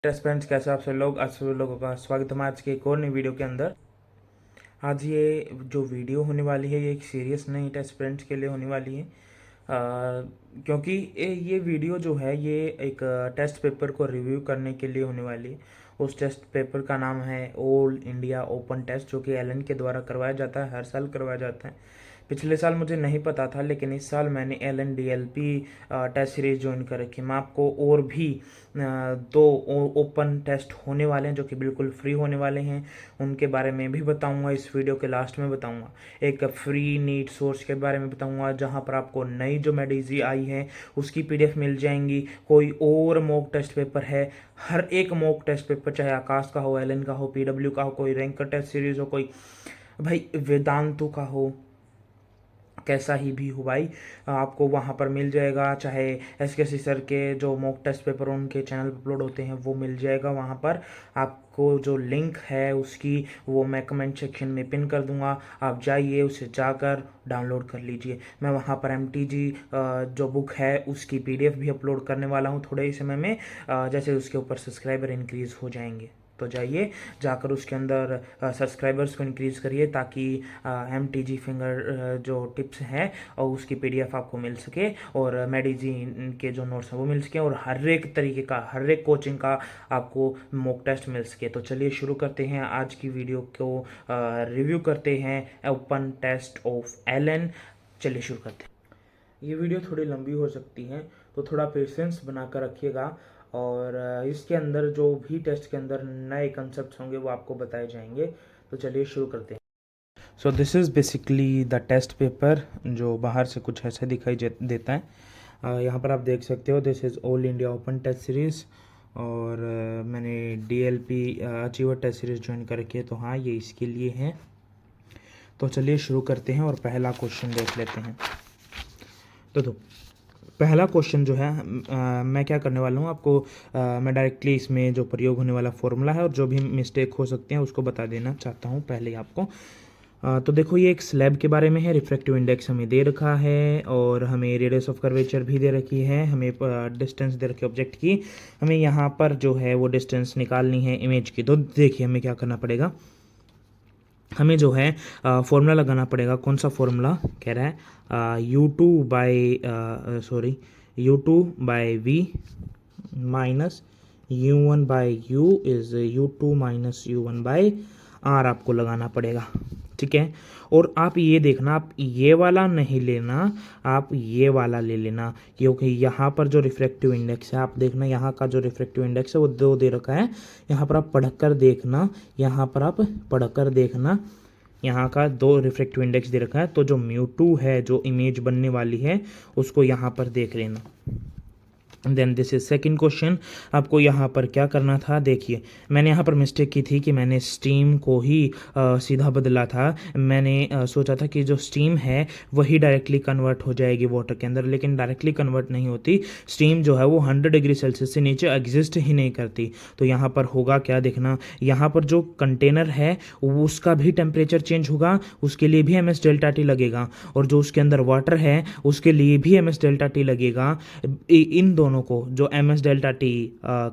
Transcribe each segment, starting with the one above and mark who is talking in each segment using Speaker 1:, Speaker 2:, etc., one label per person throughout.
Speaker 1: Test friends, कैसे आप सभी लोगों का स्वागत है आज के एक और नई वीडियो के अंदर। आज ये जो वीडियो होने वाली है ये एक सीरियस नहीं टेस्ट फ्रेंड्स के लिए होने वाली है। क्योंकि ये वीडियो जो है ये एक टेस्ट पेपर को रिव्यू करने के लिए होने वाली है। उस टेस्ट पेपर का नाम है ऑल इंडिया ओपन टेस्ट, जो कि एलन के द्वारा करवाया जाता है, हर साल करवाया जाता है। पिछले साल मुझे नहीं पता था, लेकिन इस साल मैंने Allen DLP test series join कर रखी। मैं आपको और भी दो ओपन टेस्ट होने वाले हैं जो कि बिल्कुल फ्री होने वाले हैं, उनके बारे में भी बताऊंगा। इस वीडियो के लास्ट में बताऊंगा। एक फ्री नीट सोर्स के बारे में बताऊंगा, जहां पर आपको नई जो मेडिजी आई है उसकी PDF मिल जाएंगी। कोई और मॉक टेस्ट पेपर है, हर एक मॉक टेस्ट पेपर, चाहे आकाश का हो, एलन का हो, PW का हो, कोई रैंकर टेस्ट सीरीज हो, कोई भाई वेदांतु का हो, कैसा ही भी हो भाई, आपको वहाँ पर मिल जाएगा। चाहे SKC सर के जो मॉक टेस्ट पेपर उनके चैनल पर अपलोड होते हैं वो मिल जाएगा वहाँ पर। आपको जो लिंक है उसकी वो मैं कमेंट सेक्शन में पिन कर दूंगा, आप जाइए उसे जाकर डाउनलोड कर लीजिए। मैं वहाँ पर MTG जो बुक है उसकी PDF भी अपलोड करने वाला हूँ थोड़े ही समय में, जैसे उसके ऊपर सब्सक्राइबर इंक्रीज़ हो जाएंगे। तो जाइए, जाकर उसके अंदर सब्सक्राइबर्स को इंक्रीज़ करिए, ताकि MTG फिंगर जो टिप्स हैं और उसकी PDF आपको मिल सके, और मेडिजी के जो नोट्स हैं वो मिल सके, और हर एक तरीके का, हर एक कोचिंग का आपको मॉक टेस्ट मिल सके। तो चलिए शुरू करते हैं आज की वीडियो को, रिव्यू करते हैं ओपन टेस्ट ऑफ एलन। चलिए शुरू करते हैं। ये वीडियो थोड़ी लंबी हो सकती है, तो थोड़ा पेशेंस बनाकर रखिएगा, और इसके अंदर जो भी टेस्ट के अंदर नए कंसेप्ट होंगे वो आपको बताए जाएंगे। तो चलिए शुरू करते हैं। So this is basically the test paper, जो बाहर से कुछ ऐसे दिखाई देता है। यहाँ पर आप देख सकते हो, this is all India open test series, और मैंने DLP achiever test series join कर रखी है, तो हाँ ये इसके लिए है। तो चलिए शुरू करते हैं और पहला क्वेश्चन देख लेते हैं। तो पहला क्वेश्चन जो है, मैं क्या करने वाला हूँ आपको, मैं डायरेक्टली इसमें जो प्रयोग होने वाला फॉर्मूला है और जो भी मिस्टेक हो सकते हैं उसको बता देना चाहता हूँ पहले ही आपको। तो देखो, ये एक स्लैब के बारे में है। रिफ्रैक्टिव इंडेक्स हमें दे रखा है, और हमें रेडियस ऑफ कर्वेचर भी दे रखी है, हमें डिस्टेंस दे रखी है ऑब्जेक्ट की। हमें यहाँ पर जो है वो डिस्टेंस निकालनी है इमेज की। तो देखिए हमें क्या करना पड़ेगा, हमें जो है फॉर्मूला लगाना पड़ेगा। कौन सा फॉर्मूला कह रहा है, U2/V minus U1/U is U2 minus U1/R आपको लगाना पड़ेगा, ठीक है। और आप ये देखना, आप ये वाला नहीं लेना, आप ये वाला ले लेना, क्योंकि यहाँ पर जो रिफ्रैक्टिव इंडेक्स है, आप देखना यहाँ का जो रिफ्रैक्टिव इंडेक्स है वो 2 दे रखा है। यहाँ पर आप पढ़कर देखना, यहाँ पर आप पढ़कर देखना, यहाँ का 2 रिफ्रैक्टिव इंडेक्स दे रखा है। तो जो μ2 है, जो इमेज बनने वाली है, उसको यहाँ पर देख लेना। Then this is second question. आपको यहाँ पर क्या करना था, देखिए मैंने यहाँ पर मिस्टेक की थी कि मैंने स्टीम को ही सीधा बदला था। मैंने सोचा था कि जो स्टीम है वही डायरेक्टली कन्वर्ट हो जाएगी वाटर के अंदर, लेकिन डायरेक्टली कन्वर्ट नहीं होती। स्टीम जो है वो 100 डिग्री सेल्सियस से नीचे एग्जिस्ट ही नहीं करती। तो यहाँ पर होगा क्या, देखना, यहाँ पर जो कंटेनर है उसका भी टेम्परेचर चेंज होगा, उसके लिए भी MS डेल्टा T लगेगा, और जो उसके अंदर वाटर है उसके लिए भी MS डेल्टा T लगेगा। इन दोनों को, जो MS डेल्टा T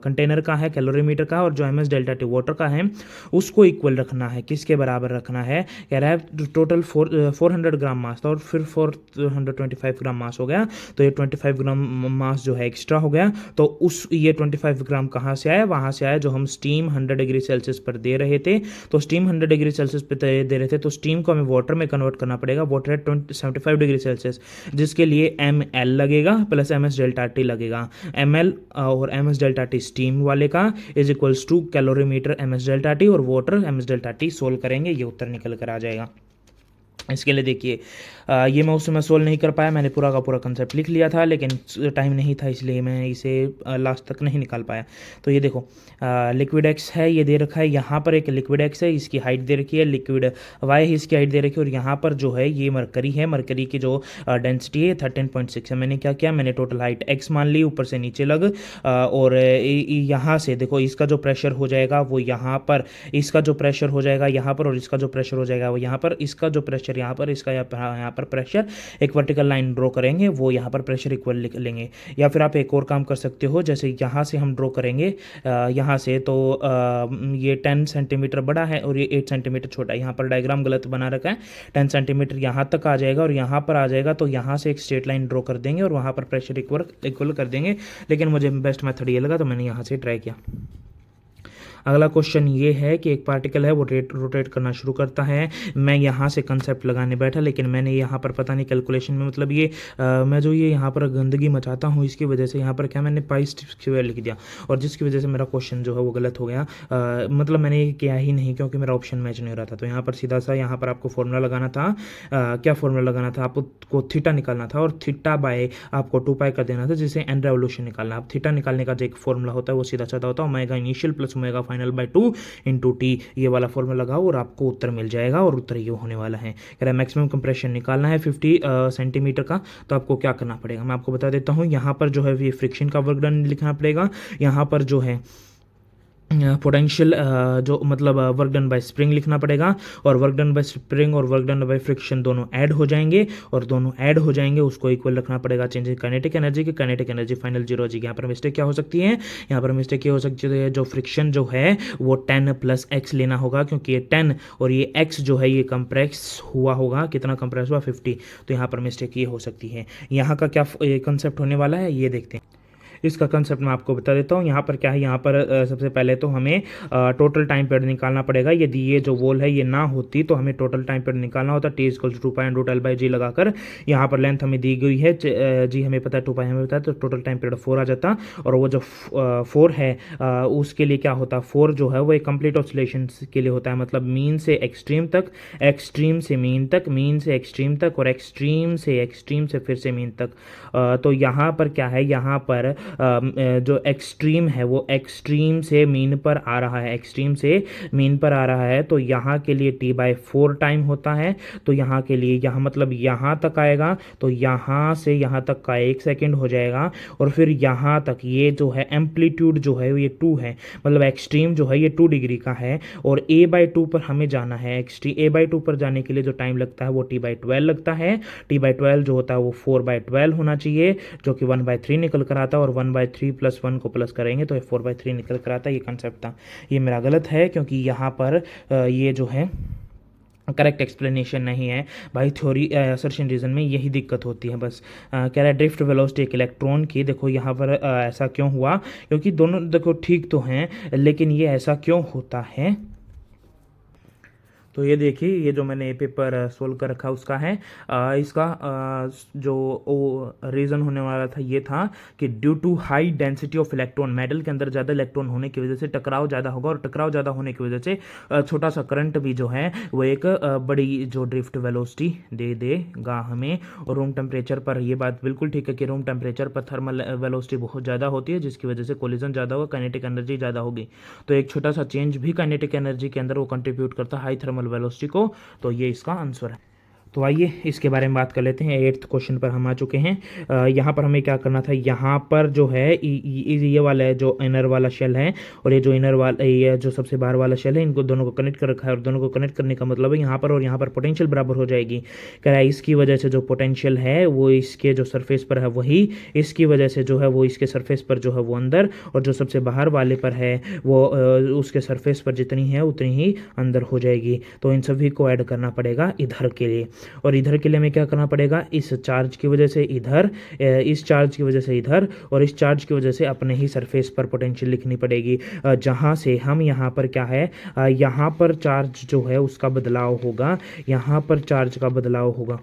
Speaker 1: कंटेनर का है, कैलोरीमीटर का, और जो MS डेल्टा T वाटर का है, उसको इक्वल रखना है। किसके बराबर रखना है, कह रहा है टोटल 400 ग्राम मास था, और फिर 425 ग्राम मास हो गया। तो ये 25 ग्राम मास जो है एक्स्ट्रा हो गया। तो ये 25 ग्राम कहाँ से आया, वहाँ से आया जो हम स्टीम 100 डिग्री सेल्सियस पर दे रहे थे। तो स्टीम 100 डिग्री सेल्सियस पर दे रहे थे, तो स्टीम को हमें वाटर में कन्वर्ट करना पड़ेगा। वाटर है 75 डिग्री सेल्सियस, जिसके लिए ML लगेगा प्लस MS डेल्टा T लगेगा। ML और MS डेल्टा T स्टीम वाले का is equals to calorimeter MS delta T, और water MS delta T solve करेंगे, ये उत्तर निकल कर आ जाएगा। इसके लिए देखिए, ये मैं उस समय सोल्व नहीं कर पाया, मैंने पूरा का पूरा कंसेप्ट लिख लिया था, लेकिन टाइम नहीं था, इसलिए मैं इसे लास्ट तक नहीं निकाल पाया। तो ये देखो, लिक्विड एक्स है, ये दे रखा है, यहाँ पर एक लिक्विड एक्स है, इसकी हाइट दे रखी है, लिक्विड वाई है, इसकी हाइट दे रखी है, और यहाँ पर जो है ये मरकरी है, मरकरी की जो डेंसिटी है 13.6 है। मैंने क्या किया, मैंने टोटल हाइट एक्स मान ली, ऊपर से नीचे लग, और यहाँ से देखो इसका जो प्रेशर हो जाएगा वो यहाँ पर, इसका जो प्रेशर हो जाएगा यहाँ पर, और इसका जो प्रेशर हो जाएगा वो यहाँ पर। इसका जो प्रेशर प्रेशर यहाँ पर, इसका यहाँ पर प्रेशर, एक वर्टिकल लाइन ड्रॉ करेंगे, वो यहाँ पर प्रेशर इक्वल लिख लेंगे। या फिर आप एक और काम कर सकते हो, जैसे यहाँ से हम ड्रॉ करेंगे यहाँ से, तो ये 10 सेंटीमीटर बड़ा है और ये 8 सेंटीमीटर छोटा है। यहाँ पर डायग्राम गलत बना रखा है, 10 सेंटीमीटर यहाँ तक आ जाएगा और यहाँ पर आ जाएगा, तो यहाँ से एक स्ट्रेट लाइन ड्रॉ कर देंगे और वहाँ पर प्रेशर इक्वल कर देंगे। लेकिन मुझे बेस्ट मेथड ये लगा तो मैंने यहाँ से ट्राई किया। अगला क्वेश्चन ये है कि एक पार्टिकल है वो रोटेट करना शुरू करता है। मैं यहाँ से कंसेप्ट लगाने बैठा, लेकिन मैंने यहाँ पर पता नहीं कैलकुलेशन में, मतलब ये मैं जो ये यहाँ पर गंदगी मचाता हूँ इसकी वजह से यहाँ पर क्या मैंने पाई स्क्वायर लिख दिया, और जिसकी वजह से मेरा क्वेश्चन जो है वो गलत हो गया। मतलब मैंने ये किया ही नहीं क्योंकि मेरा ऑप्शन मैच नहीं हो रहा था। तो यहाँ पर सीधा सा यहाँ पर आपको फॉर्मूला लगाना था। क्या फॉर्मूला लगाना था? आपको थीटा निकालना था और थीटा बाय आपको 2 पाई कर देना था, जिसे एन रेवोल्यूशन निकालना। अब थीटा निकालने का जो एक फॉर्मूला होता है वो सीधा साधा होता है omega initial plus omega final by 2 into टी। ये वाला फॉर्मूला लगाओ और आपको उत्तर मिल जाएगा, और उत्तर ये होने वाला है। कह रहा है मैक्सिमम कंप्रेशन निकालना है 50 सेंटीमीटर का। तो आपको क्या करना पड़ेगा मैं आपको बता देता हूँ। यहाँ पर जो है ये फ्रिक्शन का वर्क डन लिखना पड़ेगा। यहाँ पर जो है पोटेंशियल जो मतलब वर्क डन बाय स्प्रिंग लिखना पड़ेगा, और वर्क डन बाय स्प्रिंग और वर्क डन बाय फ्रिक्शन दोनों ऐड हो जाएंगे, और दोनों ऐड हो जाएंगे उसको इक्वल रखना पड़ेगा। चेंज काइनेटिक एनर्जी की, काइनेटिक एनर्जी फाइनल 0 हो जाएगी। यहाँ पर मिस्टेक क्या हो सकती है? यहाँ पर मिस्टेक ये हो सकती है जो फ्रिक्शन जो है वो 10 + x लेना होगा, क्योंकि ये 10 और ये x जो है ये कंप्रेस हुआ होगा। कितना कंप्रेस हुआ? 50। तो यहाँ पर मिस्टेक ये हो सकती है। यहाँ का क्या कंसेप्ट होने वाला है ये देखते हैं। इसका कंसेप्ट मैं आपको बता देता हूँ। यहाँ पर क्या है, यहाँ पर सबसे पहले तो हमें टोटल टाइम पीरियड निकालना पड़ेगा। यदि ये जो वॉल है ये ना होती तो हमें टोटल टाइम पीरियड निकालना होता। t = 2 पाई √L/g लगाकर। यहाँ पर लेंथ हमें दी गई है, जी हमें पता है, 2 पाई हमें पता है, तो टोटल टाइम पीरियड 4 आ जाता। और वो जो 4 है उसके लिए क्या होता? 4 जो है वो एक कंप्लीट ऑसिलेशन के लिए होता है, मतलब मीन से एक्सट्रीम तक, एक्सट्रीम से मीन तक, मीन से एक्सट्रीम तक, और एक्सट्रीम से फिर से मीन तक। तो यहाँ पर क्या है, यहाँ पर जो एक्सट्रीम है वो एक्सट्रीम से मीन पर आ रहा है, एक्सट्रीम से मीन पर आ रहा है। तो यहाँ के लिए t/4 टाइम होता है। तो यहाँ के लिए यहाँ मतलब यहाँ तक आएगा, तो यहाँ से यहाँ तक का 1 सेकेंड हो जाएगा। और फिर यहाँ तक ये जो है एम्पलीट्यूड जो है ये 2 है, मतलब एक्सट्रीम जो है ये 2 डिग्री का है। और a/2 पर हमें जाना है। a/2 पर जाने के लिए जो टाइम लगता है वो t/12 लगता है। t/12 जो होता है वो 4/12 होना चाहिए, जो कि 1/3 निकल कर आता है, और 1/3 + 1 को प्लस करेंगे तो 4/3 निकल कर आता है। ये कंसेप्ट था, ये मेरा गलत है क्योंकि यहाँ पर ये जो है करेक्ट एक्सप्लेनेशन नहीं है भाई। थ्योरी असर्शन रीजन में यही दिक्कत होती है बस। कह रहा है ड्रिफ्ट वेलोसिटी एक इलेक्ट्रॉन की। देखो यहाँ पर ऐसा क्यों हुआ, क्योंकि दोनों देखो ठीक तो हैं, लेकिन ये ऐसा क्यों होता है। तो ये देखिए, ये जो मैंने पेपर सोल्व कर रखा उसका है। इसका जो रीज़न होने वाला था ये था कि due to high density of electron, metal के अंदर ज़्यादा इलेक्ट्रॉन होने की वजह से टकराव ज़्यादा होगा, और टकराव ज़्यादा होने की वजह से छोटा सा करंट भी जो है वो एक बड़ी जो ड्रिफ्ट वेलोसिटी दे देगा हमें। और रूम टेम्परेचर पर ये बात बिल्कुल ठीक है कि रूम टेम्परेचर पर थर्मल वेलोसिटी बहुत ज़्यादा होती है, जिसकी वजह से कोलिजन ज़्यादा होगा, काइनेटिक एनर्जी ज़्यादा होगी। तो एक छोटा सा चेंज भी काइनेटिक एनर्जी के अंदर वो कंट्रीब्यूट करता है हाई थर्मल वेलोसिटी को। तो ये इसका आंसर है। तो आइए इसके बारे में बात कर लेते हैं। 8th क्वेश्चन पर हम आ चुके हैं। यहाँ पर हमें क्या करना था, यहाँ पर जो है ये वाला जो इनर वाला शेल है और ये जो इनर वाला ये जो सबसे बाहर वाला शेल है, इनको दोनों को कनेक्ट कर रखा है, और दोनों को कनेक्ट करने का मतलब है यहाँ पर और यहाँ पर पोटेंशियल बराबर हो जाएगी। कह रहा है इसकी वजह से जो पोटेंशियल है वो इसके जो सरफेस पर है वही, इसकी वजह से जो है वो इसके सरफेस पर जो है वो अंदर, और जो सबसे बाहर वाले पर है वो उसके सरफेस पर जितनी है उतनी ही अंदर हो जाएगी। तो इन सभी को ऐड करना पड़ेगा इधर के लिए, और इधर के लिए हमें क्या करना पड़ेगा, इस चार्ज की वजह से इधर, इस चार्ज की वजह से इधर, और इस चार्ज की वजह से अपने ही सरफेस पर पोटेंशियल लिखनी पड़ेगी, जहां से हम यहाँ पर क्या है, यहाँ पर चार्ज जो है उसका बदलाव होगा, यहाँ पर चार्ज का बदलाव होगा।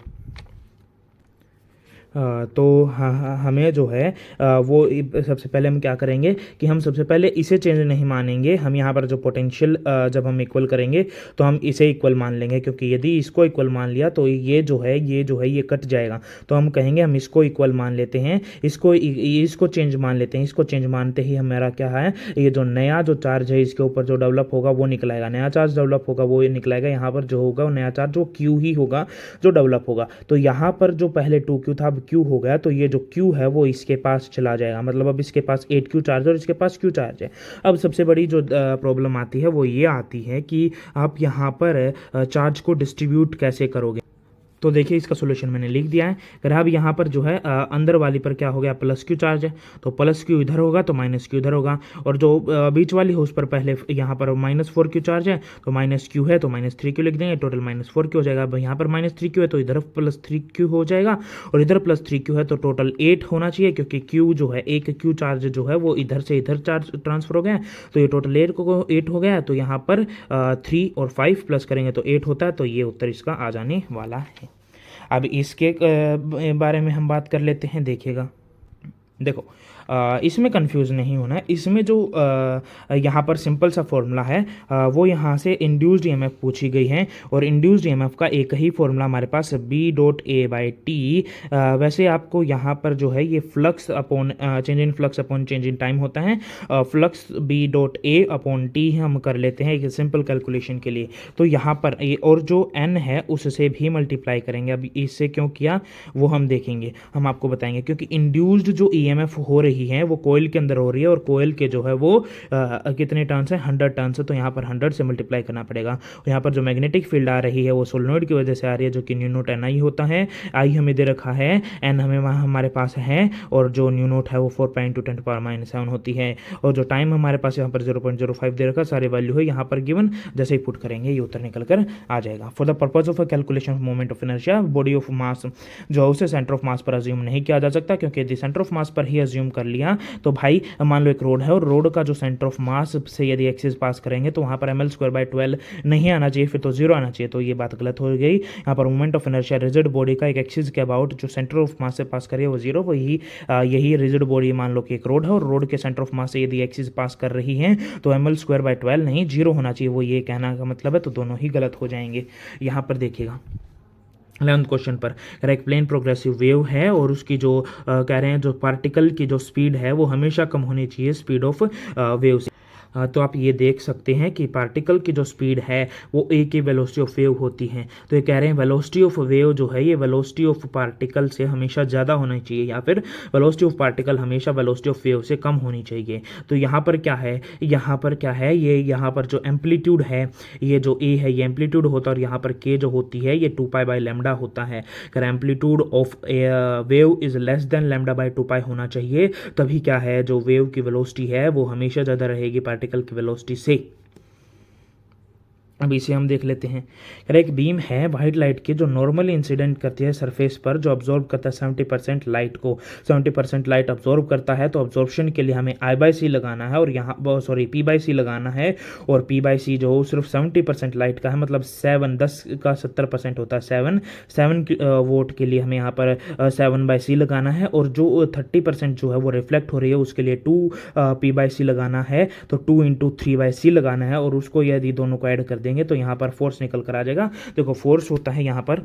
Speaker 1: तो हमें जो है वो सबसे पहले हम क्या करेंगे कि हम सबसे पहले इसे चेंज नहीं मानेंगे। हम यहाँ पर जो पोटेंशियल जब हम इक्वल करेंगे तो हम इसे इक्वल मान लेंगे, क्योंकि यदि इसको इक्वल मान लिया तो ये जो है ये कट जाएगा। तो हम कहेंगे हम इसको इक्वल मान लेते हैं, इसको चेंज मान लेते हैं। इसको चेंज मानते ही हमारा क्या है, ये जो नया जो चार्ज है इसके ऊपर जो डेवलप होगा वो निकलाएगा, नया चार्ज डेवलप होगा वो निकलाएगा। यहाँ पर जो होगा वो नया चार्ज वो Q ही होगा जो डेवलप होगा। तो यहाँ पर जो पहले 2Q था Q हो गया, तो ये जो Q है वो इसके पास चला जाएगा, मतलब अब इसके पास 8Q चार्ज और इसके पास Q चार्ज है। अब सबसे बड़ी जो प्रॉब्लम आती है वो ये आती है कि आप यहाँ पर चार्ज को डिस्ट्रीब्यूट कैसे करोगे। तो देखिए इसका सोल्यूशन मैंने लिख दिया है। अगर अब यहाँ पर जो है अंदर वाली पर क्या हो गया, प्लस क्यू चार्ज है, तो प्लस क्यू इधर होगा तो माइनस क्यू इधर होगा, और जो बीच वाली हो उस पर पहले यहाँ पर -4 क्यू चार्ज है तो माइनस क्यू है तो -3 क्यू लिख देंगे, टोटल -4 क्यू हो जाएगा। अब यहाँ पर -3 क्यू है तो इधर +3 क्यू हो जाएगा, और इधर +3 क्यू है तो टोटल 8 होना चाहिए, क्योंकि क्यू जो है एक क्यू चार्ज जो है वो इधर से इधर चार्ज ट्रांसफर हो गया, तो ये टोटल 8 हो गया। तो यहाँ पर 3 और 5 प्लस करेंगे तो 8 होता है, तो ये उत्तर इसका आ जाने वाला है। अब इसके बारे में हम बात कर लेते हैं। देखिएगा, देखो इसमें कंफ्यूज नहीं होना है। इसमें जो यहाँ पर सिंपल सा फॉर्मूला है वो यहाँ से इंड्यूस्ड ईएमएफ पूछी गई है, और इंड्यूस्ड ईएमएफ का एक ही फॉर्मूला हमारे पास B.A/T। वैसे आपको यहाँ पर जो है ये flux upon change in flux upon change in time होता है, फ्लक्स B.A/T हम कर लेते हैं एक सिंपल कैलकुलेशन के लिए। तो यहाँ पर ये और जो n है उससे भी मल्टीप्लाई करेंगे। अब इससे क्यों किया वो हम देखेंगे, हम आपको बताएंगे, क्योंकि इंड्यूस्ड जो ईएमएफ हो रही है वो कोयल के अंदर हो रही है, और कोयल के जो है वो कितने टर्न्स है, 100 टर्न्स है, तो यहाँ पर 100 से मल्टीप्लाई करना पड़ेगा। यहाँ पर जो मैग्नेटिक फील्ड आ रही है वो सोलेनोइड की वजह से आ रही है, जो कि न्यू नोट NI होता है। आई हमें दे रखा है, एन हमें वहाँ हमारे पास है, और जो न्यू नोट है वो 4.2 × 10⁻⁷ होती है, और जो टाइम हमारे पास यहाँ पर 0.05 दे रखा, सारे वैल्यू है यहाँ पर गिवन। जैसे ही पुट करेंगे ये उत्तर निकल कर आ जाएगा। For the purpose of calculation of moment of inertia, body of mass जो है उसे सेंटर ऑफ मास पर अज्यूम नहीं किया जा सकता, क्योंकि यदि सेंटर ऑफ मास पर ही अज्यूम कर लिया तो भाई मान लो एक रोड है, और रोड का जो सेंटर ऑफ मास से यदि एक्सिस पास करेंगे तो वहाँ पर ml²/12 नहीं आना चाहिए, फिर तो 0 आना चाहिए, तो ये बात गलत हो गई। यहाँ पर moment of inertia rigid body का एक एक्सिस के अबाउट जो सेंटर ऑफ मास से पास करे वो 0, वही यही रिजिड बॉडी मान लो कि एक रोड है, और रोड के सेंटर ऑफ मास से यदि एक्सिस पास कर रही है तो ml²/12 नहीं 0 होना चाहिए, वो ये कहना का मतलब है, तो दोनों ही गलत हो जाएंगे। यहाँ पर देखिएगा 11th क्वेश्चन पर एक प्लेन प्रोग्रेसिव वेव है, और उसकी जो कह रहे हैं जो पार्टिकल की जो स्पीड है वो हमेशा कम होनी चाहिए स्पीड ऑफ वेव से। तो आप ये देख सकते हैं कि पार्टिकल की जो स्पीड है वो ए की वेलोसिटी ऑफ वेव होती है, तो ये कह रहे हैं वेलोसिटी ऑफ वेव जो है ये वेलोसिटी ऑफ पार्टिकल से हमेशा ज़्यादा होना चाहिए, या फिर वेलोसिटी ऑफ पार्टिकल हमेशा वेलोसिटी ऑफ वेव से कम होनी चाहिए। तो यहाँ पर क्या है, ये यहाँ पर जो एम्पलीट्यूड है, ये जो ए है ये एम्पलीट्यूड होता है, और यहाँ पर के जो होती है ये 2π/λ होता है। अगर amplitude of wave is less than λ/2π होना चाहिए, तभी क्या है जो वेव की वेलोसिटी है वो हमेशा ज़्यादा रहेगी पार्टिकल की वेलोसिटी से। अब इसे हम देख लेते हैं। एक बीम है वाइट लाइट की जो नॉर्मली इंसिडेंट करती है सरफेस पर, जो ऑब्जॉर्व करता है 70% लाइट को, 70% लाइट ऑब्जॉर्व करता है, तो ऑब्जॉर्प्शन के लिए हमें I/C लगाना है, और यहाँ P/C लगाना है, और P/C जो सिर्फ 70% लाइट का है, मतलब 10 का 70% होता है 7 वोट के लिए हमें यहाँ पर 7/C लगाना है, और जो 30% जो है वो रिफ्लेक्ट हो रही है उसके लिए 2 P/C लगाना है, तो 2 × 3/C लगाना है, और उसको यदि दोनों को ऐड कर देंगे तो यहाँ पर फोर्स निकल कर आ जाएगा। देखो फोर्स होता है यहाँ पर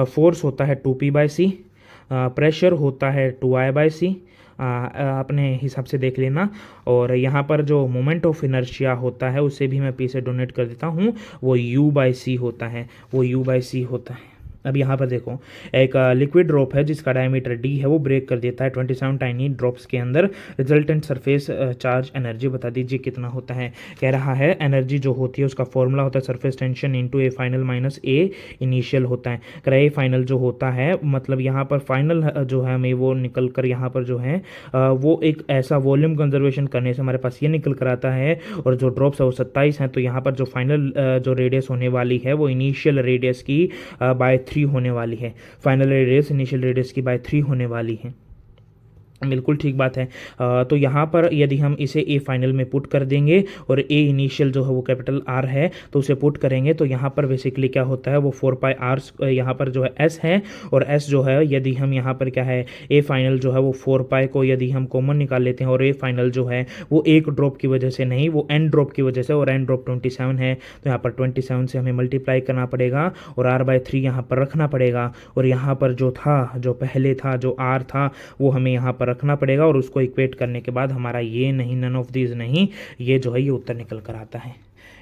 Speaker 1: फोर्स होता है 2P/C, प्रेशर होता है 2I/C, अपने हिसाब से देख लेना, और यहाँ पर जो मोमेंट ऑफ इनर्शिया होता है उसे भी मैं P से डोनेट कर देता हूँ, वो U/C होता है, वो U/C होता है। अब यहाँ पर देखो एक लिक्विड ड्रॉप है जिसका डायमीटर d है, वो ब्रेक कर देता है 27 टाइनी ड्रॉप्स के अंदर। रिजल्टेंट सरफेस चार्ज एनर्जी बता दीजिए कितना होता है। कह रहा है एनर्जी जो होती है उसका फॉर्मूला होता है surface tension into A final minus A initial होता है। कह A फाइनल जो होता है मतलब यहाँ पर फाइनल जो है हमें वो निकल कर यहाँ पर जो है वो एक ऐसा वॉल्यूम कंजर्वेशन करने से हमारे पास ये निकल कर आता है, और जो ड्रॉप्स है वो 27 हैं, तो यहाँ पर जो फाइनल जो रेडियस होने वाली है वो इनिशियल रेडियस की बाय 3 होने वाली है। फाइनल रेडियस इनिशियल रेडियस की बाय 3 होने वाली है। बिल्कुल ठीक बात है। तो यहाँ पर यदि हम इसे ए फाइनल में पुट कर देंगे और ए इनिशियल जो है वो कैपिटल आर है तो उसे पुट करेंगे तो यहाँ पर बेसिकली क्या होता है वो 4πr यहाँ पर जो है एस है, और एस जो है यदि हम यहाँ पर क्या है ए फाइनल जो है वो 4π को यदि हम कॉमन निकाल लेते हैं और ए फाइनल जो है वो एक ड्रॉप की वजह से नहीं, वो एन ड्रॉप की वजह से, और एन ड्रॉप 27 है तो यहाँ पर 27 से हमें मल्टीप्लाई करना पड़ेगा और r/3 यहाँ पर रखना पड़ेगा, और यहाँ पर जो था जो पहले था जो r था वो हमें यहाँ पर रखना पड़ेगा, और उसको इक्वेट करने के बाद हमारा ये नहीं, नन ऑफ दीज नहीं, ये जो है ये उत्तर निकल कर आता है।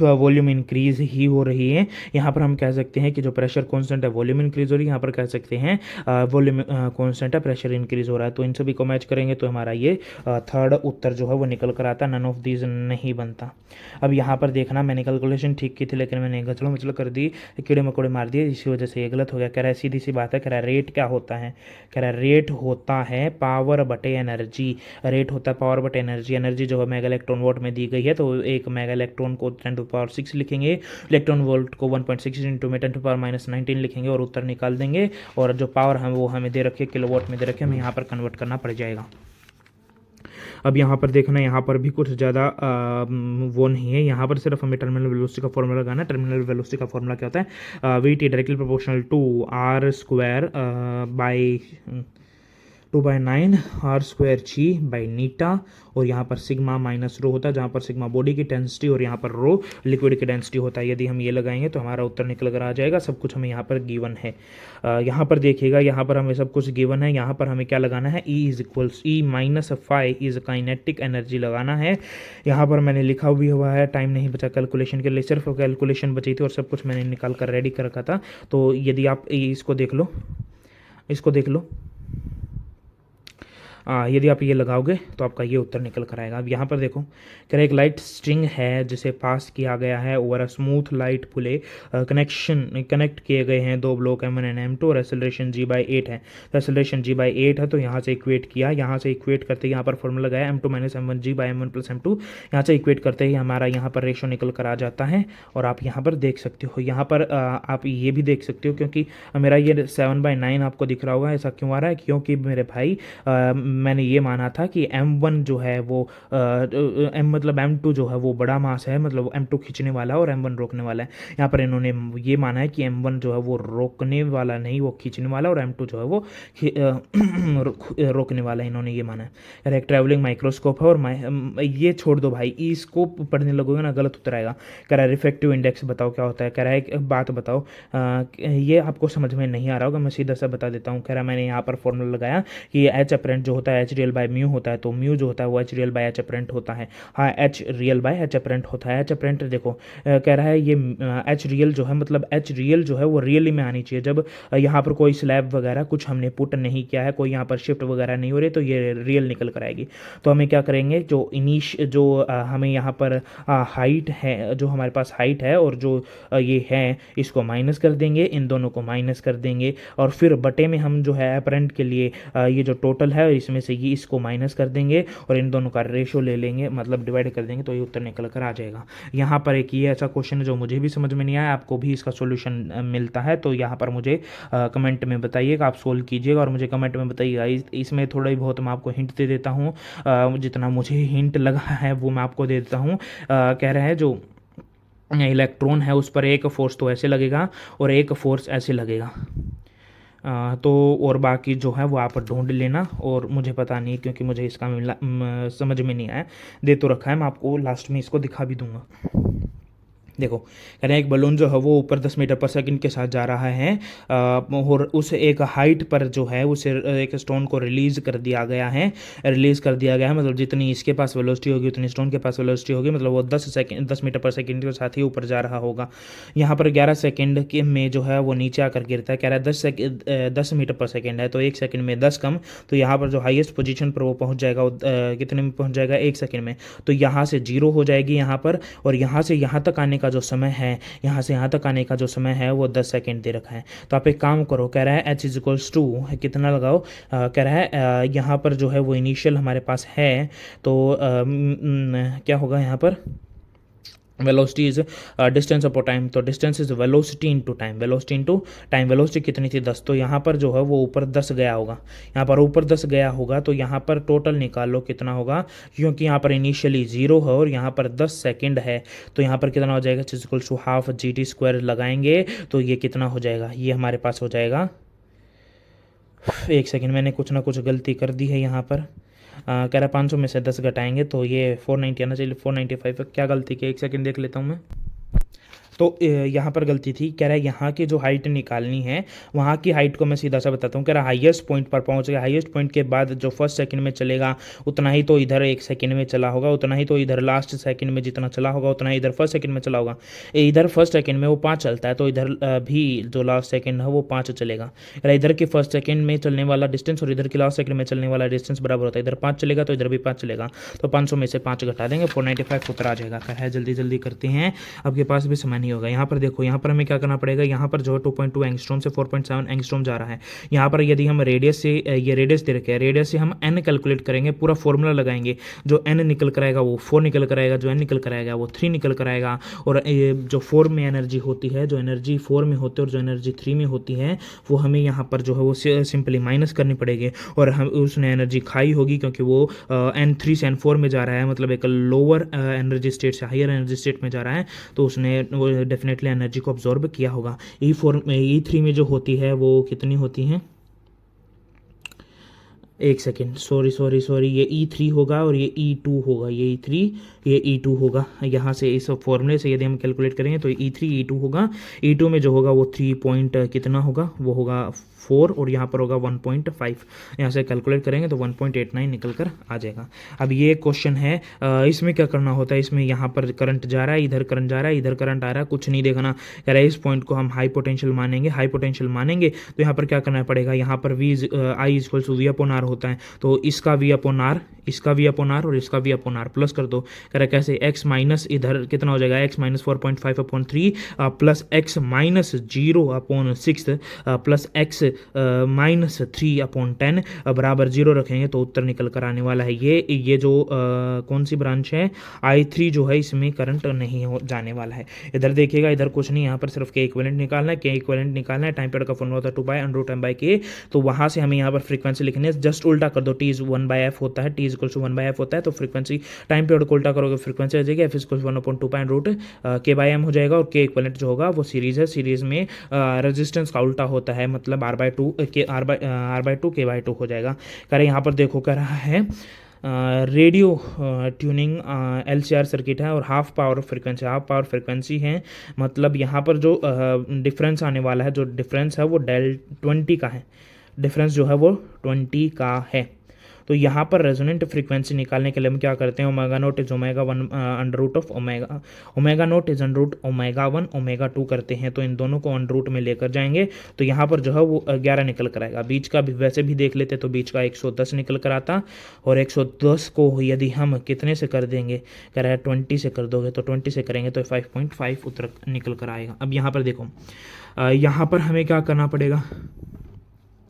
Speaker 1: वॉल्यूम इंक्रीज ही हो रही है। यहाँ पर हम कह सकते हैं कि जो प्रेशर कांस्टेंट है वॉल्यूम इंक्रीज हो रही है, यहाँ पर कह सकते हैं वॉल्यूम कांस्टेंट है प्रेशर इंक्रीज हो रहा है। तो इन सभी को मैच करेंगे तो हमारा ये थर्ड उत्तर जो है वो निकल कर आता, नन ऑफ दीज नहीं बनता। अब यहाँ पर देखना, मैंने कैलकुलेशन ठीक की थी लेकिन मैंने गचड़ मचड़ कर दी, कीड़े मकोड़े मार दिए, इसी वजह से ये गलत हो गया। कह रहा है सीधी सी बात है, कह रहा है रेट क्या होता है, कह रहा है रेट होता है पावर बटे एनर्जी। रेट होता है पावर बटे एनर्जी। एनर्जी जो है मेगा इलेक्ट्रॉन वोल्ट में दी गई है, तो एक मेगा इलेक्ट्रॉन को 10⁻6 लिखेंगे, इलेक्ट्रॉन वोल्ट को 1.6 इंटू में 10⁻−19 लिखेंगे और उत्तर निकाल देंगे। और जो पावर है वो हमें दे रखी है किलोवाट में दे रखी है, हमें यहाँ पर कन्वर्ट करना पड़ जाएगा। अब यहाँ पर देखना, यहाँ पर भी कुछ ज़्यादा वो नहीं है, यहाँ पर सिर्फ हमें टर्मिनल वेलोसिटी का फॉर्मूला लगाना है। टर्मिनल वेलोसिटी का फॉर्मूला क्या होता है, V T directly proportional to R square by 2/9 R square G by eta, और यहाँ पर सिग्मा माइनस रो होता है, जहाँ पर सिग्मा बॉडी की डेंसिटी और यहाँ पर रो लिक्विड की डेंसिटी होता है। यदि हम ये लगाएंगे तो हमारा उत्तर निकल कर आ जाएगा। सब कुछ हमें यहाँ पर गिवन है। यहाँ पर देखिएगा, यहाँ पर हमें सब कुछ गिवन है। यहाँ पर हमें क्या लगाना है, E is equals E minus phi is kinetic energy लगाना है। यहाँ पर मैंने लिखा भी हुआ है, टाइम नहीं बचा कैलकुलेशन के लिए, सिर्फ कैलकुलेशन बची थी और सब कुछ मैंने निकाल कर रेडी कर रखा था। तो यदि आप इसको देख लो, इसको देख लो, यदि आप ये लगाओगे तो आपका ये उत्तर निकल कर आएगा। अब यहाँ पर देखो, कह रहे एक लाइट स्ट्रिंग है जिसे पास किया गया है over a smooth light pulley, connect किए गए हैं दो ब्लॉक M1 एंड M2 और एक्सेलरेशन g/8 है। तो एक्सेलरेशन g/8 है, तो यहाँ से इक्वेट किया, यहाँ से इक्वेट करते ही यहाँ पर फॉर्मूला लगाया M2 - M1 g/M1 + M2, यहाँ से इक्वेट करते ही हमारा यहाँ पर रेशो निकल कर आ जाता है। और आप यहाँ पर देख सकते हो, यहाँ पर आप ये भी देख सकते हो, क्योंकि मेरा ये 7/9 आपको दिख रहा होगा। ऐसा क्यों आ रहा है, क्योंकि मेरे भाई मैंने ये माना था कि M1 जो है वो मतलब M2 जो है वो बड़ा मास है, मतलब M2 खींचने वाला है और M1 रोकने वाला है। यहाँ पर इन्होंने ये माना है कि M1 जो है वो रोकने वाला नहीं, वो खींचने वाला, और M2 जो है वो रोकने वाला है, इन्होंने ये माना है। एक ट्रैवलिंग माइक्रोस्कोप है, और ये छोड़ दो भाई, ई स्कोप पढ़ने लगोगे ना गलत उत्तर आएगा। कह रहा है रिफ्रैक्टिव इंडेक्स बताओ क्या होता है। कह रहा है एक बात बताओ, ये आपको समझ में नहीं आ रहा होगा, मैं सीधा सा बता देता हूँ। कह रहा है मैंने यहाँ पर फॉर्मूला लगाया कि एच अपरेंट जो होता है एच रियल बाय म्यू होता है, तो म्यू जो होता है वो H real by H apparent होता है। हाँ, H real by H apparent होता है। एच अपरेंट देखो कह रहा है ये एच रियल जो है, मतलब एच रियल जो है वो रियली में आनी चाहिए। जब यहाँ पर कोई स्लैब वगैरह कुछ हमने पुट नहीं किया है, कोई यहाँ पर शिफ्ट वगैरह नहीं हो रही, तो ये रियल निकल कर आएगी। तो हमें क्या करेंगे, जो हमें यहाँ पर हाइट है, जो हमारे पास हाइट है और जो ये है, इसको माइनस कर देंगे, इन दोनों को माइनस कर देंगे, और फिर बटे में हम जो है अपरेंट के लिए ये जो टोटल है इसमें से ये इसको माइनस कर देंगे और इन दोनों का रेशो ले लेंगे, मतलब डिवाइड कर देंगे, तो ये उत्तर निकल कर आ जाएगा। यहाँ पर एक ये ऐसा क्वेश्चन है जो मुझे भी समझ में नहीं आया, आपको भी इसका सॉल्यूशन मिलता है तो यहाँ पर मुझे कमेंट में बताइएगा, आप सोल्व कीजिएगा और मुझे कमेंट में बताइएगा। इसमें थोड़ा ही बहुत मैं आपको हिंट दे देता हूँ, जितना मुझे हिंट लगा है वो मैं आपको दे देता हूँ। कह रहे हैं जो इलेक्ट्रॉन है उस पर एक फोर्स तो ऐसे लगेगा और एक फोर्स ऐसे लगेगा, तो और बाकी जो है वो आप ढूंढ लेना, और मुझे पता नहीं क्योंकि मुझे इसका समझ में नहीं आया, दे तो रखा है, मैं आपको लास्ट में इसको दिखा भी दूंगा। देखो कह रहे हैं एक बलून जो है वो ऊपर 10 मीटर पर सेकंड के साथ जा रहा है, और उस एक हाइट पर जो है उसे एक स्टोन को रिलीज कर दिया गया है, मतलब जितनी इसके पास वेलोसिटी होगी उतनी स्टोन के पास वेलोसिटी होगी, मतलब वो 10 मीटर पर सेकंड के साथ ही ऊपर जा रहा होगा। यहाँ पर 11 सेकंड के में जो है वो नीचे आकर गिरता है। कह रहा है 10 मीटर पर सेकेंड है, तो 1 सेकंड में 10 कम, तो यहाँ पर जो हाईएस्ट पोजीशन पर वो पहुँच जाएगा, कितने में पहुँच जाएगा, 1 सेकंड में, तो यहाँ से 0 हो जाएगी यहाँ पर, और यहाँ से यहाँ तक आने का जो समय है, यहाँ से यहाँ तक आने का जो समय है वो 10 सेकंड दे रखा है। तो आप एक काम करो, कह रहा है h = कितना लगाओ, कह रहा है यहाँ पर जो है वो इनिशियल हमारे पास है, तो क्या होगा यहाँ पर, velocity is distance upon time, तो distance is velocity into time, velocity कितनी थी 10, तो यहाँ पर जो है वो ऊपर 10 गया होगा, यहाँ पर ऊपर 10 गया होगा, तो यहाँ पर टोटल निकाल लो कितना होगा, क्योंकि यहाँ पर इनिशियली 0 है और यहाँ पर 10 सेकंड है, तो यहाँ पर कितना हो जाएगा, ½ GT² लगाएंगे तो ये कितना हो जाएगा, ये हमारे पास हो जाएगा, 1 सेकंड, मैंने कुछ ना कुछ गलती कर दी है यहाँ पर, कह रहा 500 में से 10 घटाएंगे तो ये 490 आना चाहिए, 495 क्या गलती की, 1 सेकंड देख लेता हूँ मैं, तो यहाँ पर गलती थी, कह रहा है यहाँ की जो हाइट निकालनी है, वहाँ की हाइट को मैं सीधा सा बताता हूँ। कह रहा है हाईएस्ट पॉइंट पर पहुँच गया, हाईएस्ट पॉइंट के बाद जो फर्स्ट सेकंड में चलेगा उतना ही तो इधर एक सेकंड में चला होगा, उतना ही तो इधर लास्ट सेकंड में जितना चला होगा उतना ही इधर फर्स्ट सेकंड में चला होगा। इधर फर्स्ट सेकंड में वो 5 चलता है तो इधर भी जो लास्ट सेकंड है वो 5 चलेगा। इधर के फर्स्ट सेकंड में चलने वाला डिस्टेंस और इधर के लास्ट सेकंड में चलने वाला डिस्टेंस बराबर होता है। इधर 5 चलेगा तो इधर भी 5 चलेगा, तो 500 में से 5 घटा देंगे, 495 उत्तर आ जाएगा। कह है जल्दी जल्दी करते हैं, आपके पास भी समय नहीं होगा। यहाँ पर देखो, यहाँ पर हमें क्या करना पड़ेगा, यहाँ पर जो 2.2 एंगस्ट्रॉम से 4.7 एंगस्ट्रॉम जा रहा है। यहाँ पर यदि हम रेडियस से, ये रेडियस दे रखे हैं, रेडियस से हम n कैलकुलेट करेंगे, पूरा फॉर्मूला लगाएंगे। जो n निकल कर आएगा वो 4 निकल कर आएगा, जो n निकल कर आएगा वो 3 निकल कर आएगा। और ये जो 4 में एनर्जी होती है, जो एनर्जी 4 में होती है और जो एनर्जी 3 में होती है, वो हमें यहाँ पर जो है वो सिंपली माइनस करनी पड़ेगी। और हम उसने एनर्जी खाई होगी क्योंकि वो n3 से n4 में जा रहा है, मतलब एक लोअर एनर्जी स्टेट से हायर एनर्जी स्टेट में जा रहा है, तो उसने वो डेफिनेटली एनर्जी को ऑब्जॉर्ब किया होगा। E3 में जो होती है वो कितनी होती है, एक सेकेंड, सॉरी, ये E3 होगा और ये E2 होगा, ये E3 ये E2 होगा। यहाँ से इस फॉर्मूले से यदि हम कैलकुलेट करेंगे तो E3 E2 होगा। E2 में जो होगा वो 3 पॉइंट कितना होगा, वो होगा 4 और यहाँ पर होगा 1.5। यहाँ से कैलकुलेट करेंगे तो 1.89 निकल कर आ जाएगा। अब ये क्वेश्चन है, इसमें क्या करना होता है, इसमें यहाँ पर करंट जा रहा है, इधर करंट जा रहा है, इधर करंट आ रहा है, कुछ नहीं देखना। कह रहा है इस पॉइंट को हम हाई पोटेंशियल मानेंगे, हाई पोटेंशियल मानेंगे तो यहाँ पर क्या करना पड़ेगा, यहाँ पर I = V/R होता है, तो इसका V/R, इसका V/R और इसका V/R प्लस कर दो। कह रहा है कैसे, x माइनस इधर कितना हो जाएगा, x - 4.5/3 plus x - 0/6 plus x -3/10 बराबर 0 रखेंगे तो उत्तर निकल कर आने वाला है। ये जो कौन सी ब्रांच है, I3 जो है, इसमें करंट नहीं हो जाने वाला है। इधर देखिएगा, इधर कुछ नहीं, यहाँ पर सिर्फ K इक्विवेलेंट निकालना है। K इक्विवेलेंट निकालना है, टाइम पीरियड का फॉर्मूला होता है 2/√m/K, तो वहाँ से हमें यहाँ पर फ्रीक्वेंसी लिखनी है, जस्ट उल्टा कर दो, T 1/f होता है, T = 1/f होता है, तो फ्रीक्वेंसी टाइम पीरियड को उल्टा करोगे फ्रीक्वेंसी आ जाएगी, F = 1/2π√K/m हो जाएगा। और K इक्विवेलेंट जो होगा वो सीरीज है, सीरीज में रेजिस्टेंस का उल्टा होता है, मतलब R/2 K/2 हो जाएगा। कह रहे यहाँ पर देखो, कह रहा है रेडियो ट्यूनिंग LCR सर्किट है और हाफ पावर फ्रीक्वेंसी है, मतलब यहाँ पर जो डिफरेंस आने वाला है, जो डिफरेंस है वो del20 का है, डिफरेंस जो है वो 20 का है। तो यहाँ पर रेजोनेंट फ्रीक्वेंसी निकालने के लिए हम क्या करते हैं, ω0 = ω1 ω0 = ω1 ω2 करते हैं, तो इन दोनों को √ में लेकर जाएंगे तो यहाँ पर जो है वो 11 निकल कर आएगा। बीच का भी वैसे भी देख लेते तो बीच का 110 निकल कर आता, और 110 को यदि हम कितने से कर देंगे, कह रहा है 20 से कर दोगे, तो 20 से करेंगे तो 5.5 उत्तर निकल कर आएगा। अब यहाँ पर देखो, यहाँ पर हमें क्या करना पड़ेगा,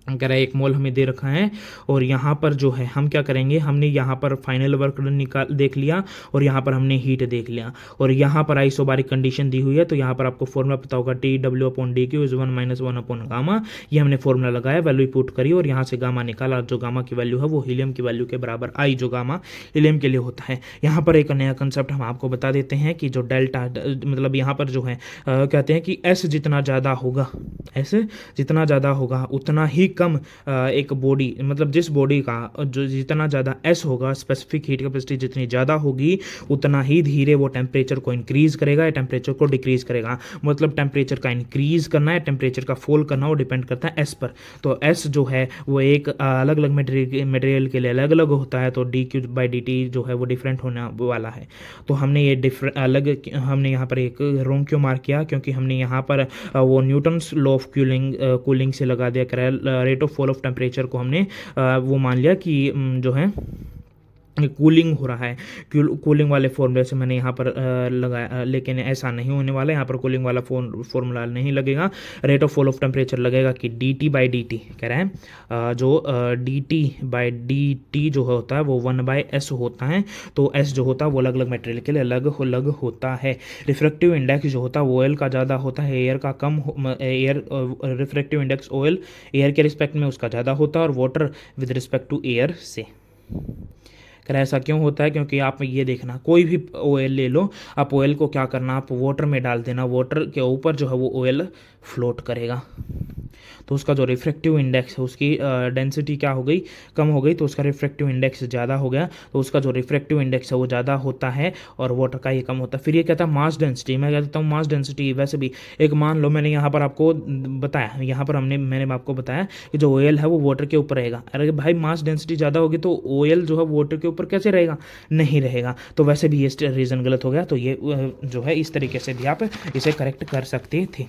Speaker 1: कह रहा है 1 मोल हमें दे रखा है, और यहाँ पर जो है हम क्या करेंगे, हमने यहाँ पर फाइनल वर्क डन देख लिया और यहाँ पर हमने हीट देख लिया, और यहाँ पर आइसोबारिक कंडीशन दी हुई है, तो यहाँ पर आपको फॉर्मूला पता होगा, TW/dQ = 1 - 1/γ। ये हमने फॉर्मूला लगाया, वैल्यू पुट करी और यहाँ से गामा निकाला, जो गामा की वैल्यू है वो हीलियम की वैल्यू के बराबर आई, जो गामा हीलियम के लिए होता है। यहाँ पर एक नया कंसेप्ट हम आपको बता देते हैं कि जो डेल्टा, मतलब यहाँ पर जो है कहते हैं कि S जितना ज़्यादा होगा, S जितना ज़्यादा होगा उतना ही कम एक बॉडी, मतलब जिस बॉडी का जो जितना ज़्यादा S होगा, स्पेसिफिक हीट कैपेसिटी जितनी ज़्यादा होगी, उतना ही धीरे वो टेम्परेचर को इंक्रीज़ करेगा या टेम्परेचर को डिक्रीज़ करेगा। मतलब टेम्परेचर का इंक्रीज़ करना है, टेम्परेचर का फॉल करना, वो डिपेंड करता है S पर। तो S जो है वो एक अलग अलग मटेरियल के लिए अलग अलग होता है, तो dQ/dt जो है वो डिफरेंट होने वाला है। तो हमने ये हमने यहाँ पर एक रॉन्ग क्यों मार्क किया, क्योंकि हमने यहाँ पर वो न्यूटन्स लॉ ऑफ कूलिंग से लगा दिया, rate of fall of temperature को हमने वो मान लिया कि जो है कूलिंग हो रहा है, कूलिंग वाले फॉर्मूले से मैंने यहाँ पर लगाया, लेकिन ऐसा नहीं होने वाला है। यहाँ पर कूलिंग वाला फॉर्मूला नहीं लगेगा, rate of fall of temperature लगेगा कि dt/dt, कह रहा है जो dt/dt जो होता है वो 1/s होता है। तो s जो होता है वो अलग अलग मटेरियल के लिए अलग अलग होता है। रिफ्रैक्टिव इंडेक्स जो होता है वो ऑयल का ज़्यादा होता है, एयर का कम, air refractive index oil air के रिस्पेक्ट में उसका ज़्यादा होता है, और water with respect to air से। कर ऐसा क्यों होता है, क्योंकि आप ये देखना, कोई भी ऑयल ले लो, आप ऑयल को क्या करना, आप वाटर में डाल देना, वाटर के ऊपर जो है वो ऑयल फ्लोट करेगा। तो उसका जो रिफ्रैक्टिव इंडेक्स है उसकी डेंसिटी क्या हो गई, कम हो गई, तो उसका रिफ्रैक्टिव इंडेक्स ज़्यादा हो गया, तो उसका जो रिफ्रैक्टिव इंडेक्स है वो ज़्यादा होता है और वाटर का ये कम होता है। फिर ये कहता है मास डेंसिटी, मैं कहता हूँ मास डेंसिटी वैसे भी एक मान लो मैंने यहाँ पर आपको बताया, यहाँ पर मैंने आपको बताया कि जो ऑयल है वो वाटर के ऊपर रहेगा। अरे भाई मास डेंसिटी ज़्यादा होगी तो ऑयल जो है वाटर के ऊपर कैसे रहेगा, नहीं रहेगा। तो वैसे भी ये रीज़न गलत हो गया, तो ये जो है इस तरीके से भी आप इसे करेक्ट कर सकते थे।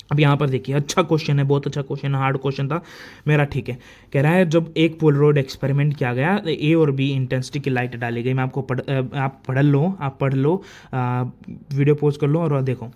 Speaker 1: अब यहाँ पर देखिए, अच्छा क्वेश्चन है, बहुत अच्छा क्वेश्चन है, हार्ड क्वेश्चन था मेरा, ठीक है। कह रहा है जब एक पोलरॉइड एक्सपेरिमेंट किया गया, ए और बी इंटेंसिटी की लाइट डाली गई। मैं आपको आप पढ़ लो, वीडियो पॉज कर लो और देखो।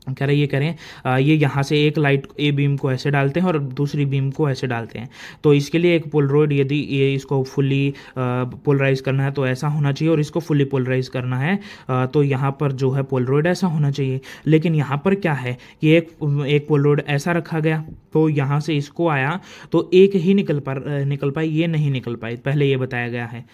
Speaker 1: कह रहे ये करें, ये यहाँ से एक लाइट ए बीम को ऐसे डालते हैं और दूसरी बीम को ऐसे डालते हैं। तो इसके लिए एक पोलरॉइड यदि ये इसको फुली पोलराइज करना है तो ऐसा होना चाहिए, और इसको फुली पोलराइज करना है तो यहाँ पर जो है पोलरॉइड ऐसा होना चाहिए। लेकिन यहाँ पर क्या है कि एक पोलरॉइड ऐसा रखा गया, तो यहाँ से इसको आया तो एक ही निकल पाई, ये नहीं निकल पाई। पहले ये बताया गया है,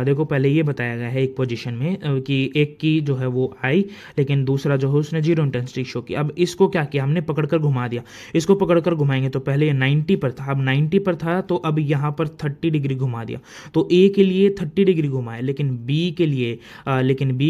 Speaker 1: देखो पहले ये बताया गया है एक पोजीशन में कि एक की जो है वो आई, लेकिन दूसरा जो है उसने जीरो इंटेंसिटी शो की। अब इसको क्या किया हमने, पकड़कर घुमा दिया। इसको पकड़कर घुमाएंगे तो पहले ये 90 पर था, अब 90 पर था तो अब यहाँ पर 30 डिग्री घुमा दिया। तो ए के लिए 30 डिग्री घुमाया, लेकिन बी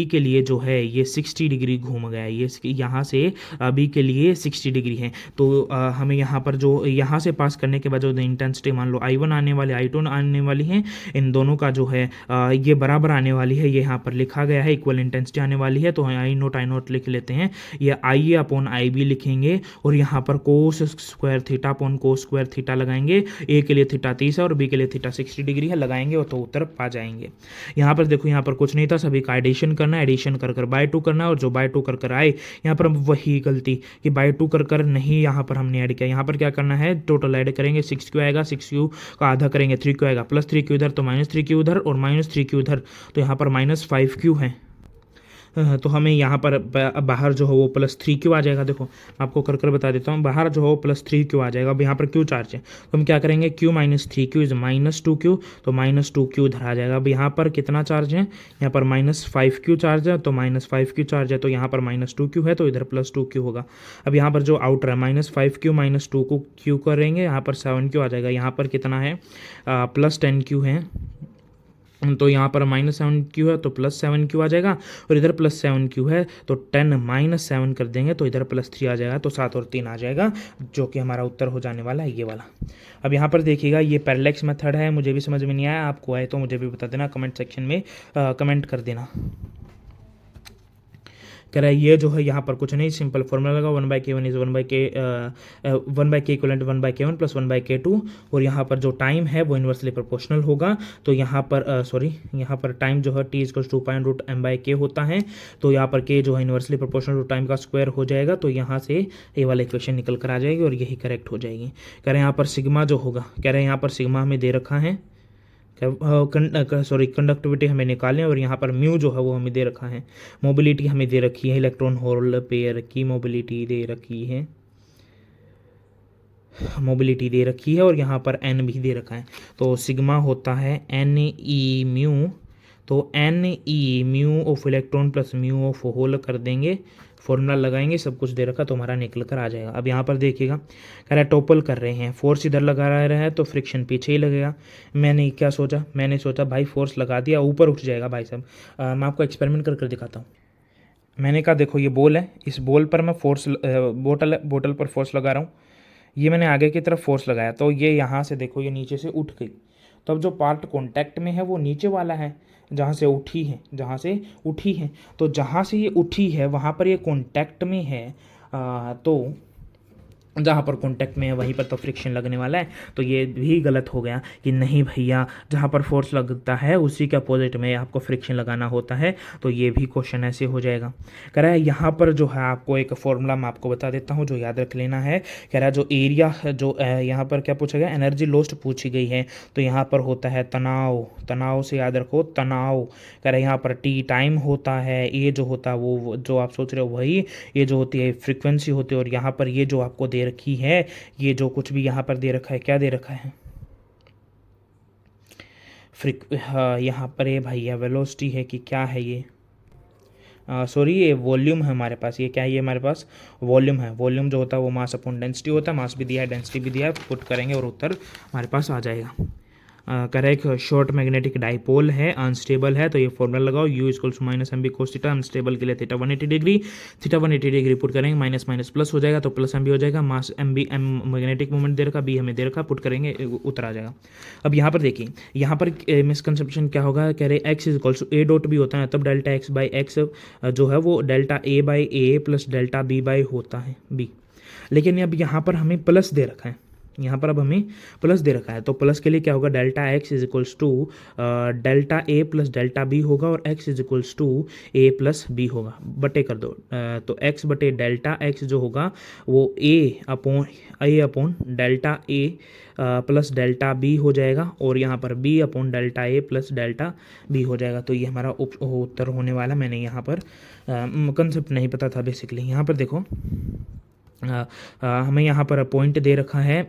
Speaker 1: के लिए जो है ये 60 डिग्री घूम गया। ये यहाँ से बी के लिए 60 डिग्री है। तो हमें यहाँ पर जो यहाँ से पास करने के बाद जो इंटेंसिटी मान लो I1 आने वाली, I2 आने वाली है, इन दोनों का जो है ये बराबर आने वाली है। ये यहाँ पर लिखा गया है इक्वल इंटेंसिटी आने वाली है, तो I नोट लिख लेते हैं। ये IA अपॉन IB लिखेंगे और यहाँ पर cos square theta upon cos square theta लगाएंगे। ए के लिए थीटा 30 है और बी के लिए थीटा 60 डिग्री है, लगाएंगे और तो उत्तर पा जाएंगे। यहाँ पर देखो, यहाँ पर कुछ नहीं था, सभी का एडिशन करना है, एडिशन कर बाय 2 करना है, और जो बाय 2 कर आए यहाँ पर वही गलती कि बाय 2 कर नहीं यहाँ पर हमने ऐड किया। यहाँ पर क्या करना है, टोटल ऐड करेंगे, 6Q आएगा, 6Q का आधा करेंगे 3Q आएगा, प्लस 3Q इधर तो माइनस 3Q उधर और माइनस 3Q उधर, तो यहाँ पर माइनस 5Q है। तो हमें यहाँ पर बाहर जो है वो प्लस 3Q आ जाएगा। देखो आपको कर बता देता हूँ, बाहर जो हो प्लस 3Q आ जाएगा। अब यहाँ पर Q चार्ज है तो हम क्या करेंगे, Q minus 3Q is minus 2Q, तो माइनस 2Q उधर आ जाएगा। अब यहाँ पर कितना चार्ज है, यहाँ पर माइनस 5Q चार्ज है, तो माइनस 5Q चार्ज है, तो यहाँ पर माइनस 2Q है, तो इधर प्लस 2Q होगा। अब यहाँ पर जो आउटर है माइनस 5Q माइनस 2 को Q करेंगे, यहाँ पर 7Q आ जाएगा। यहाँ पर कितना है, प्लस 10Q है, तो यहाँ पर माइनस 7Q है तो प्लस 7Q आ जाएगा, और इधर प्लस 7Q है तो 10 माइनस 7 कर देंगे तो इधर प्लस 3 आ जाएगा, तो 7 और 3 आ जाएगा, जो कि हमारा उत्तर हो जाने वाला है ये वाला। अब यहाँ पर देखिएगा ये पैरेलैक्स मेथड है, मुझे भी समझ में नहीं आया, आपको आए तो मुझे भी बता देना, कमेंट सेक्शन में कमेंट कर देना। कह रहा है ये जो है यहाँ पर कुछ नहीं, सिंपल फॉर्मूला लगा, 1/K1 is 1/K equivalent 1/K1 plus 1/K2, और यहाँ पर जो टाइम है वो इन्वर्सली प्रोपोर्शनल होगा। तो यहाँ पर यहाँ पर टाइम जो है T=2π√m/K होता है, तो यहाँ पर K जो है इन्वर्सली प्रोपोर्शनल टू टाइम का स्क्वायर हो जाएगा, तो यहाँ से ये वाला इक्वेशन निकल कर आ जाएगी और यही करेक्ट हो जाएगी। कह रहे हैं यहाँ पर सिग्मा जो होगा, कह रहे हैं यहाँ पर सिग्मा हमें दे रखा है, कंडक्टिविटी हमें निकालें, और यहाँ पर म्यू जो है वो हमें दे रखा है, मोबिलिटी हमें दे रखी है, इलेक्ट्रॉन होल पेयर की मोबिलिटी दे रखी है, और यहाँ पर n भी दे रखा है। तो सिग्मा होता है NE म्यू, तो NE mu of electron plus mu of hole कर देंगे, फॉर्मूला लगाएंगे, सब कुछ दे रखा तो हमारा निकल कर आ जाएगा। अब यहाँ पर देखिएगा, कह रहा है टोपल कर रहे हैं, फोर्स इधर लगा रहा है तो फ्रिक्शन पीछे ही लगेगा। मैंने क्या सोचा, मैंने सोचा भाई फोर्स लगा दिया ऊपर उठ जाएगा। भाई साहब मैं आपको एक्सपेरिमेंट कर दिखाता हूँ। मैंने कहा देखो ये बॉल है, इस बॉल पर मैं फोर्स बोतल पर फोर्स लगा रहा हूँ, ये मैंने आगे की तरफ फोर्स लगाया तो ये यहाँ से देखो ये नीचे से उठ गई। तो अब जो पार्ट कॉन्टैक्ट में है वो नीचे वाला है, जहाँ से उठी है, तो जहाँ से ये उठी है वहाँ पर ये कॉन्टैक्ट में है, तो जहाँ पर कॉन्टैक्ट में है वहीं पर तो फ्रिक्शन लगने वाला है। तो ये भी गलत हो गया कि नहीं भैया, जहाँ पर फोर्स लगता है उसी के अपोजिट में आपको फ्रिक्शन लगाना होता है, तो ये भी क्वेश्चन ऐसे हो जाएगा। कह रहा है यहाँ पर जो है आपको एक फॉर्मूला मैं आपको बता देता हूँ जो याद रख लेना है। कह रहा है जो एरिया जो यहाँ पर क्या पूछा गया, एनर्जी लॉस्ट पूछी गई है, तो यहाँ पर होता है तनाव से याद रखो, तनाव। कह रहा है यहाँ पर T टाइम होता है, ये जो होता है वो जो आप सोच रहे हो वही, ये जो होती है फ्रिक्वेंसी होती है, और यहाँ पर ये जो आपको दे रखी है, ये जो कुछ भी यहाँ पर दे रखा है, क्या दे रखा है, यहाँ पर ये भैया वेलोसिटी है कि क्या है, ये सॉरी ये वॉल्यूम है हमारे पास, ये क्या है, ये हमारे पास वॉल्यूम है। वॉल्यूम जो होता है वो मास अपॉन डेंसिटी होता है, मास भी दिया है डेंसिटी भी दिया है, पुट करेंगे और उत्तर हमारे पास आ जाएगा। करेक्ट। शॉर्ट मैग्नेटिक डाइपोल है, अनस्टेबल है, तो ये फॉर्मूला लगाओ, U equals minus M B cos theta, unstable के लिए theta 180 degree, theta 180 degree put करेंगे, माइनस माइनस प्लस हो जाएगा तो प्लस एम बी हो जाएगा, mass M B, M magnetic moment दे रखा, बी हमें दे रखा, पुट करेंगे उत्तर आ जाएगा। अब यहाँ पर देखिए, यहाँ पर मिसकंसेप्शन क्या होगा, कह रहे x is equals a dot b होता है, तब डेल्टा एक्स बाई एक्स जो है वो delta a by a plus delta b by होता है बी। लेकिन अब यहाँ पर हमें प्लस दे रखा है, यहाँ पर अब हमें प्लस दे रखा है, तो प्लस के लिए क्या होगा, delta x is equals to delta a plus delta b होगा, और x is equals to a plus b होगा, बटे कर दो। तो एक्स बटे डेल्टा एक्स जो होगा वो ए upon delta a plus delta B हो जाएगा, और यहाँ पर B upon delta a plus delta B हो जाएगा। तो ये हमारा उत्तर होने वाला, मैंने यहाँ पर कंसेप्ट नहीं पता था बेसिकली। यहाँ पर देखो हमें यहाँ पर पॉइंट दे रखा है,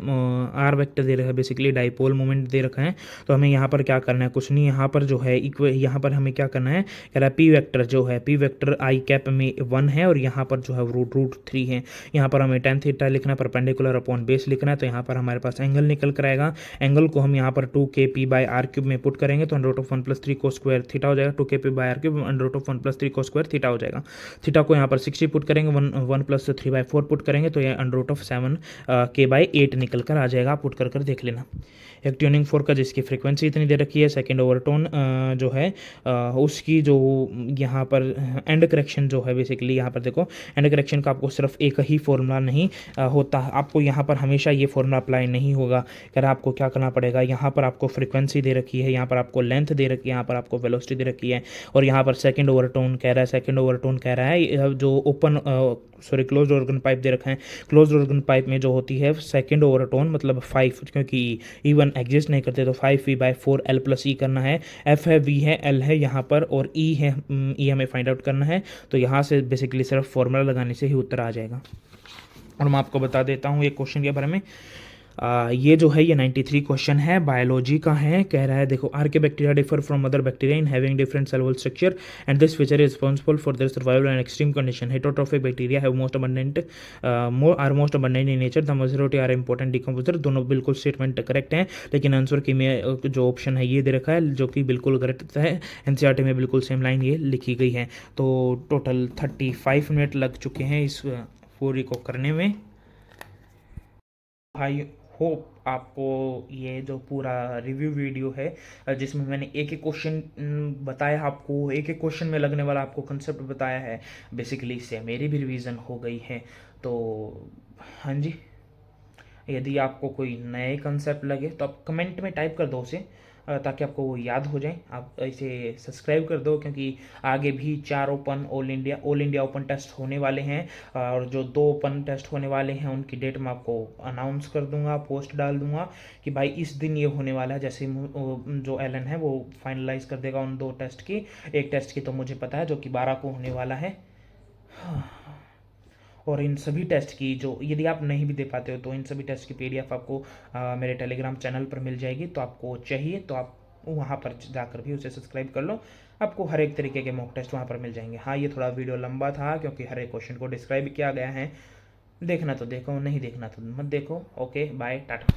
Speaker 1: आर वेक्टर दे रखा है, बेसिकली डाइपोल मोमेंट दे रखा है, तो हमें यहाँ पर क्या करना है, कुछ नहीं, यहाँ पर जो है यहाँ पर हमें क्या करना है, कह रहा है पी वेक्टर जो है, पी वेक्टर आई कैप में 1 है, और यहाँ पर जो है रूट 3 है। यहाँ पर हमें tan थीटा लिखना है, परपेंडिकुलर अपॉन बेस लिखना है, तो यहाँ पर हमारे पास एंगल निकल कर आएगा। एंगल को हम यहाँ पर 2kp बाई आर क्यूब में पुट करेंगे तो under root of 1 plus 3 cos square theta हो जाएगा, 2kp by r cube under root of 1 plus 3 cos square theta हो जाएगा। थीटा को यहाँ पर 60 पुट करेंगे, 1 प्लस 3/4 पुट करेंगे, तो यह अंडर रूट ऑफ 7 k/8 निकल कर आ जाएगा। आप पुट कर देख लेना। एक ट्यूनिंग फोर्क का जिसकी फ्रीक्वेंसी इतनी दे रखी है, सेकंड ओवरटोन जो है उसकी जो यहाँ पर एंड करेक्शन जो है, बेसिकली यहाँ पर देखो एंड करेक्शन का आपको सिर्फ एक ही फॉर्मूला नहीं होता, आपको यहाँ पर हमेशा ये फॉर्मूला अप्लाई नहीं होगा। कह आपको क्या करना पड़ेगा, यहाँ पर आपको फ्रीक्वेंसी दे रखी है, यहाँ पर आपको लेंथ दे रखी है, यहाँ पर आपको वेलोसिटी दे रखी है, और यहाँ पर सेकंड ओवरटोन कह रहा है, सेकंड ओवरटोन कह रहा है जो ओपन क्लोज्ड ऑर्गन पाइप दे रखा है, क्लोज्ड ऑर्गन पाइप में जो होती है सेकंड ओवरटोन मतलब 5, क्योंकि E1 एग्जिस्ट नहीं करते तो 5V/4 L प्लस E करना है, F है, V है, L है यहाँ पर, और E है, E हमें फाइंड आउट करना है। तो यहाँ से बेसिकली सिर्फ फॉर्मूला लगाने से ही उत्तर आ जाएगा। और मैं आपको बता देता हूँ ये क्वेश्चन के बारे में। ये जो है ये 93 क्वेश्चन है, बायोलॉजी का है। कह रहा है देखो, archaebacteria differ from other bacteria in having different cell wall structure and this feature is responsible for their survival in extreme condition. Heterotrophic bacteria have most abundant in nature, the majority are important decomposer. दोनों बिल्कुल statement correct हैं, लेकिन answer की में जो option है ये दे रखा है जो कि बिल्कुल गलत है। एनसीईआरटी में बिल्कुल सेम लाइन ये लिखी गई है। तो टोटल 35 मिनट लग चुके हैं इस पूरी को करने में। भाई होप आपको ये जो पूरा रिव्यू वीडियो है जिसमें मैंने एक एक क्वेश्चन बताया, आपको एक एक क्वेश्चन में लगने वाला आपको कंसेप्ट बताया है, बेसिकली इससे मेरी भी रिवीजन हो गई है। तो हाँ जी, यदि आपको कोई नए कंसेप्ट लगे तो आप कमेंट में टाइप कर दो उसे, ताकि आपको वो याद हो जाए। आप इसे सब्सक्राइब कर दो, क्योंकि आगे भी 4 open all India open test होने वाले हैं, और जो 2 ओपन टेस्ट होने वाले हैं उनकी डेट मैं आपको अनाउंस कर दूंगा, पोस्ट डाल दूंगा कि भाई इस दिन ये होने वाला है। जैसे जो एलन है वो फाइनलाइज कर देगा उन 2 टेस्ट की। एक टेस्ट की तो मुझे पता है जो कि 12 को होने वाला है, और इन सभी टेस्ट की जो यदि आप नहीं भी दे पाते हो तो इन सभी टेस्ट की PDF आपको मेरे टेलीग्राम चैनल पर मिल जाएगी। तो आपको चाहिए तो आप वहाँ पर जाकर भी उसे सब्सक्राइब कर लो, आपको हर एक तरीके के मॉक टेस्ट वहाँ पर मिल जाएंगे। हाँ, ये थोड़ा वीडियो लंबा था क्योंकि हर एक क्वेश्चन को डिस्क्राइब किया गया है। देखना तो देखो, नहीं देखना तो मत देखो। Okay, bye, Tata.